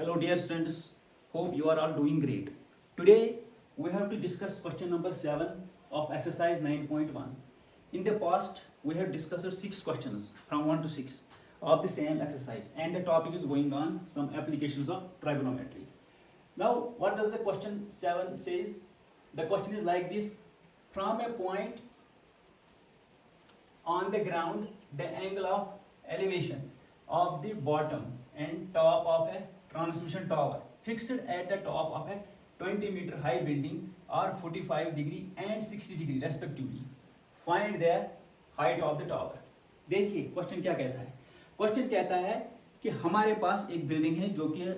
Hello dear students, hope you are all doing great. Today we have to discuss question number 7 of exercise 9.1. In the past we have discussed 6 questions from 1 to 6 of the same exercise and the topic is going on some applications of trigonometry. Now what does the question 7 says? The question is like this: from a point on the ground the angle of elevation of the bottom and top of a transmission tower fixed at the top of a 20-meter high building are 45 degree and 60 degree respectively. Find the height of the tower. देखिए question क्या कहता है. Question कहता है कि हमारे पास एक building है जो कि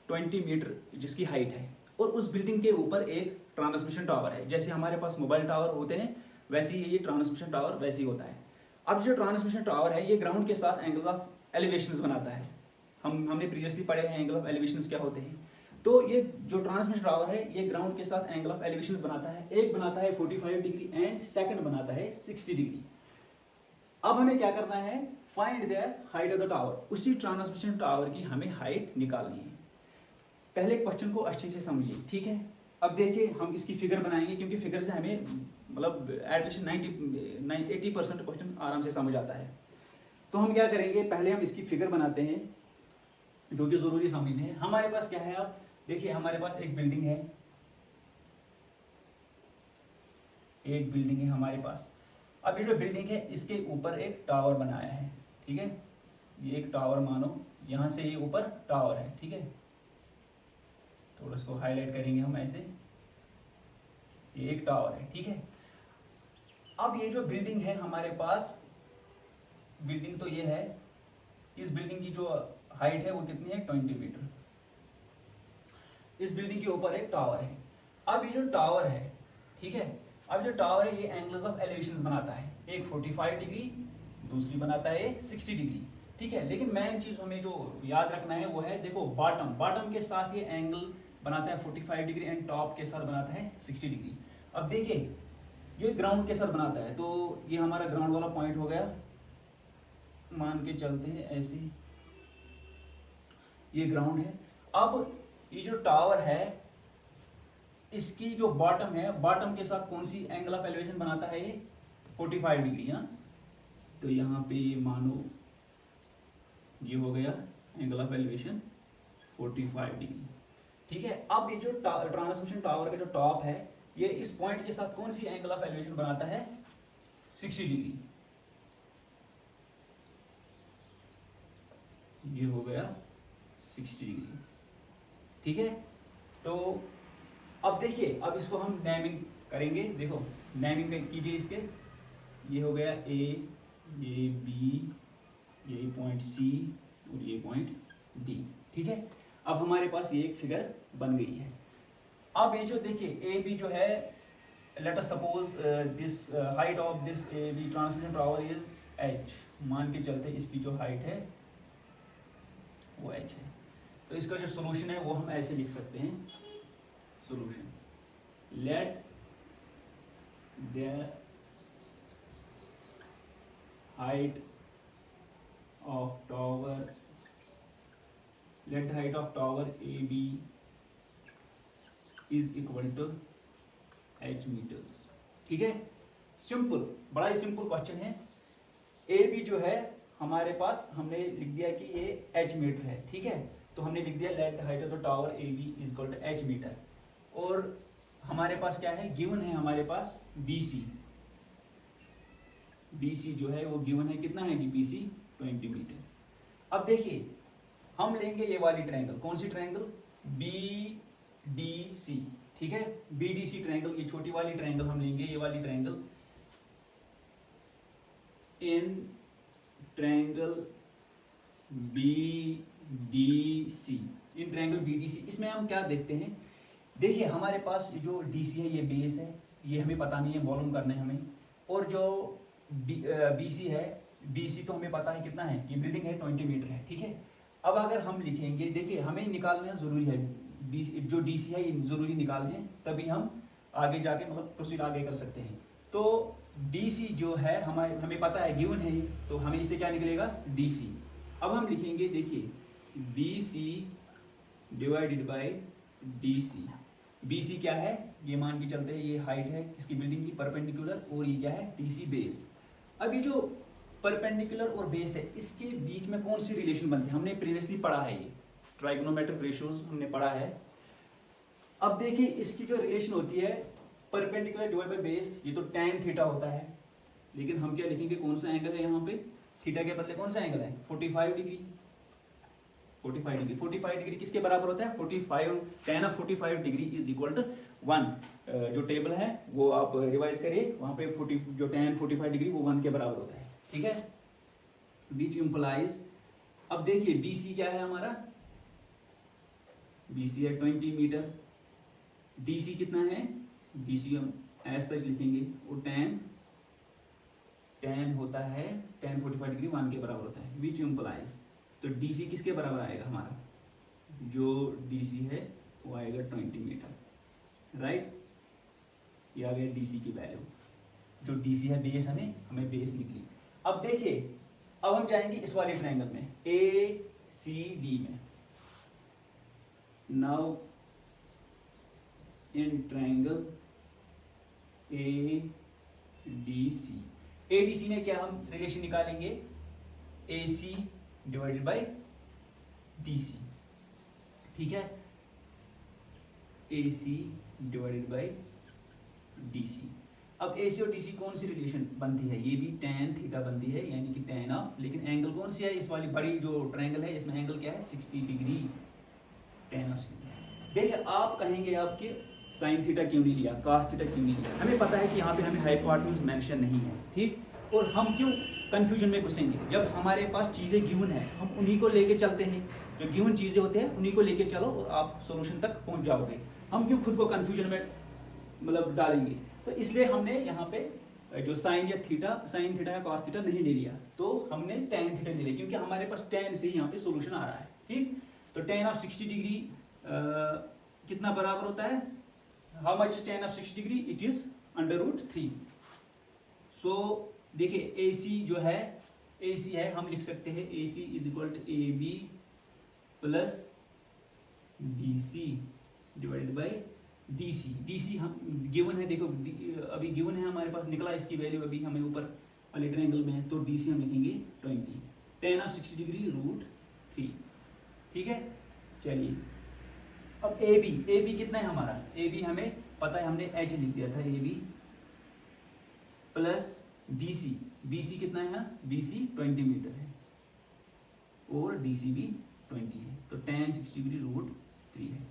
20 मीटर जिसकी हाइट है और उस बिल्डिंग के ऊपर एक ट्रांसमिशन टावर है. जैसे हमारे पास मोबाइल टावर होते हैं वैसे ही ये ट्रांसमिशन टावर वैसे ही होता है. अब जो ट्रांसमिशन टावर है ये ग्राउंड के साथ एंगल ऑफ एलिवेशंस बनाता है. हमने प्रीवियसली पढ़े हैं एंगल ऑफ एलिवेशंस क्या होते हैं. तो ये जो ट्रांसमिशन टावर है ये ग्राउंड के साथ एंगल ऑफ एलिवेशंस बनाता है. एक बनाता है 45 डिग्री एंड सेकंड बनाता है 60 डिग्री. अब हमें क्या करना है? Find the height of the tower. उसी ट्रांसमिशन टावर की हमें हाइट निकालनी है. पहले क्वेश्चन को अच्छे से समझिए, ठीक है. अब देखिए हम इसकी फिगर बनाएंगे क्योंकि फिगर से हमें मतलब एटलीस्ट 80% क्वेश्चन आराम से समझ आता है. तो हम क्या करेंगे, पहले हम इसकी फिगर बनाते हैं जो कि जरूरी समझने हैं. हमारे पास क्या है, आप देखिए हमारे पास एक बिल्डिंग है, एक बिल्डिंग है हमारे पास. अब ये जो बिल्डिंग है इसके ऊपर एक टावर बनाया है, ठीक है. ये एक टावर मानो, यहां से ये ऊपर टावर है, ठीक है. थोड़ा इसको हाईलाइट करेंगे हम ऐसे. ये एक टावर है, ठीक है. अब ये जो बिल्डिंग है हमारे पास, बिल्डिंग तो ये है, इस बिल्डिंग की जो हाइट है वो कितनी है? 20 मीटर. इस बिल्डिंग के ऊपर एक टावर है. अब ये जो टावर है, ठीक है, अब जो टावर है ये एंगल्स ऑफ एलिवेशंस बनाता है. एक 45 डिग्री, दूसरी बनाता है 60 डिग्री, ठीक है. लेकिन मेन चीज हमें जो याद रखना है वो है, देखो बॉटम के साथ ये एंगल बनाता है 45 डिग्री एंड टॉप के साथ बनाता है 60 डिग्री. अब देखिए ये ग्राउंड के साथ बनाता है तो ये हमारा ग्राउंड वाला पॉइंट हो गया. मान के चलते हैं ऐसे, ये ग्राउंड है. अब ये जो टावर है इसकी जो बॉटम है, बॉटम के साथ कौन सी एंगल ऑफ एलिवेशन बनाता है? ये 45 डिग्री. हाँ, तो यहाँ पे मानो ये हो गया एंगल ऑफ एलिवेशन 45 डिग्री, ठीक है. अब ये जो ट्रांसमिशन टावर का जो टॉप है ये इस पॉइंट के साथ कौन सी एंगल ऑफ एलिवेशन बनाता है? 60 डिग्री. ये हो गया 60 डिग्री, ठीक है. तो अब देखिए, अब इसको हम नेमिंग करेंगे. देखो नेमिंग कीजिए इसके. ये हो गया ए, ये बी, ये पॉइंट सी और ये पॉइंट डी, ठीक है. अब हमारे पास ये एक फिगर बन गई है. अब ये जो देखिए ए बी जो है, let us suppose this height of this A B transmission tower is H. मान के चलते इसकी जो हाइट है वो एच है. तो इसका जो सोल्यूशन है वो हम ऐसे लिख सकते हैं. Solution: let the height of tower, let the height of tower A B is equal to H metres, ठीक है. सिंपल, बड़ा ही सिंपल क्वेश्चन है. ए बी जो है हमारे पास हमने लिख दिया कि ये एच मीटर है, ठीक है. तो हमने लिख दिया let the height of the tower A B is equal to H metre. और हमारे पास क्या है? गिवन है हमारे पास बी सी. बी सी जो है वो गिवन है, कितना है बी सी? 20 मीटर. अब देखिए हम लेंगे ये वाली ट्रायंगल. कौन सी ट्रायंगल? बी डी सी, ठीक है. बी डी सी ट्रायंगल, ये छोटी वाली ट्रायंगल हम लेंगे, ये वाली triangle. In triangle B D C, in triangle B D C, इसमें हम क्या देखते हैं? देखिए हमारे पास जो डी सी है ये बेस है, ये हमें पता नहीं है, मालूम करना है हमें. और जो बी सी है, बी सी तो हमें पता है कितना है, ये बिल्डिंग है 20 मीटर है, ठीक है. अब अगर हम लिखेंगे, देखिए हमें निकालना जरूरी है, जो डी सी है ये जरूरी निकालने, तभी हम आगे जाके मतलब प्रोसीड आगे कर सकते हैं. तो डी सी जो है हमें पता है, गिवन है, तो हमें इससे क्या निकलेगा? D C. अब हम लिखेंगे, देखिए B C divided by DC। BC क्या है, ये मान के चलते हैं ये हाइट है किसकी, बिल्डिंग की, परपेंडिकुलर, और ये क्या है DC बेस। अब ये जो परपेंडिकुलर और बेस है इसके बीच में कौन सी रिलेशन बनती है, हमने प्रीवियसली पढ़ा है, ये ट्राइगोनोमेट्रिक रेशियोज हमने पढ़ा है। अब देखिए इसकी जो रिलेशन होती है परपेंडिकुलर डिवाइड बाय बेस, ये तो tan थीटा होता है, लेकिन हम क्या लिखेंगे, कौन सा एंगल है यहाँ पे, थीटा के बदले कौन सा एंगल है, 45 डिग्री। 45 डिग्री किसके बराबर होता है, 45, tan of 45 degree is equal to 1। जो टेबल है वो आप रिवाइज करिए, वहां पे 40 जो tan 45 डिग्री वो 1 के बराबर होता है, ठीक है, विच इम्प्लाइज। अब देखिए BC क्या है हमारा, BC है 20 मीटर, DC कितना है, DC हम एज सच लिखेंगे, वो tan होता है tan 45 डिग्री 1 के बराबर होता है, विच इम्प्लाइज। तो DC किसके बराबर आएगा हमारा, जो DC है वो आएगा 20 मीटर, राइट। ये आ गया DC की वैल्यू, जो DC है बेस, हमें बेस निकली। अब देखिए अब हम जाएंगे इस वाले ट्रायंगल में ACD में। नाउ इन ट्रायंगल ADC में क्या हम रिलेशन निकालेंगे, AC डिवाइडेड बाय DC, ठीक है, AC डिवाइडेड बाय DC। अब AC और DC कौन सी रिलेशन बनती है, ये भी tan थीटा बनती है, यानी कि tan ऑफ, लेकिन एंगल कौन सी है, इस वाली बड़ी जो ट्रायंगल है इसमें एंगल क्या है 60 डिग्री, tan ऑफ 60। देखिए आप कहेंगे आपके साइन थीटा क्यों नहीं लिया, cos थीटा क्यों नहीं लिया, हमें पता है कि यहाँ पे हमें हाइपोटेन्यूज मेंशन नहीं है, ठीक। और हम क्यों कंफ्यूजन में घुसेंगे, जब हमारे पास चीज़ें गिवन है हम उन्हीं को लेके चलते हैं, जो गिवन चीज़ें होते हैं उन्हीं को लेके चलो और आप सॉल्यूशन तक पहुंच जाओगे। हम क्यों खुद को कंफ्यूजन में मतलब डालेंगे, तो इसलिए हमने यहाँ पे जो साइन थीटा या cos थीटा नहीं ले लिया, तो हमने tan थीटा ले लिया, क्योंकि हमारे पास tan से यहाँ पे सॉल्यूशन आ रहा है, ठीक। तो tan ऑफ 60 डिग्री कितना बराबर होता है, how much tan of 60 degree, it is √3। सो देखिए AC जो है, AC है, हम लिख सकते हैं AC is equal to AB plus BC divided by DC हम गिवन है, देखो अभी गिवन है हमारे पास, निकला इसकी वैल्यू अभी हमें ऊपर वाले ट्रायंगल में है, तो DC हम लिखेंगे 20, tan ऑफ 60 डिग्री √3, ठीक है। चलिए अब AB कितना है हमारा, AB हमें पता है, हमने H लिख दिया था, AB प्लस BC कितना है, BC 20 मीटर है और DC भी 20 है, तो tan 60 डिग्री √3 है,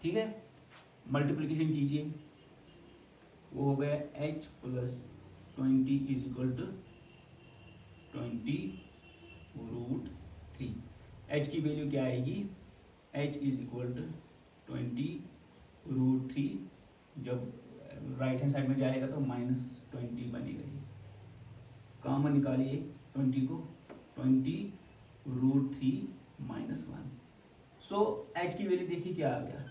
ठीक है। मल्टीप्लिकेशन कीजिए, वो हो गया H plus 20 is equal to 20 √3। H की वैल्यू क्या आएगी, H इज इक्वल टू 20 √3, जब राइट हैंड साइड में जाएगा तो -20 बनेगा, ये कॉमन निकालिए 20 को, 20 √3 -1। सो H की वैल्यू देखिए क्या आ गया,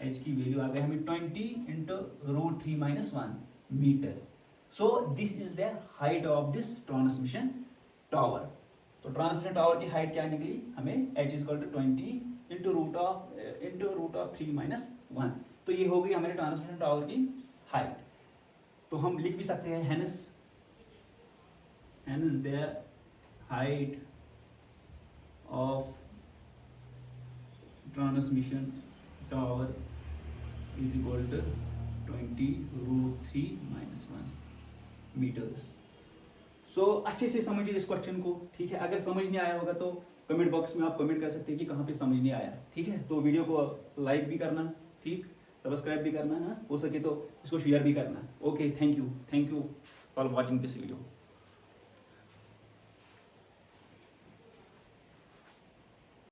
H की वैल्यू आ गया हमें 20 into √3 -1 metre. So this is the height of this transmission tower. तो ट्रांसमिशन टावर की हाइट क्या निकली हमें, H is equal to 20 into √3 -1। तो ये हो गई हमारे ट्रांसमिशन टावर की हाइट। तो हम लिख भी सकते हैं hence the height of transmission tower is equal to 20 √3 -1 metres. So अच्छे से समझिए इस क्वेश्चन को, ठीक है। अगर समझ नहीं आया होगा तो कमेंट बॉक्स में आप कमेंट कर सकते हैं कि कहाँ पे समझ नहीं आया, ठीक है। तो वीडियो को लाइक भी करना, ठीक, सब्सक्राइब भी करना, हाँ, हो सके तो इसको शेयर भी करना। Okay, thank you for watching this video.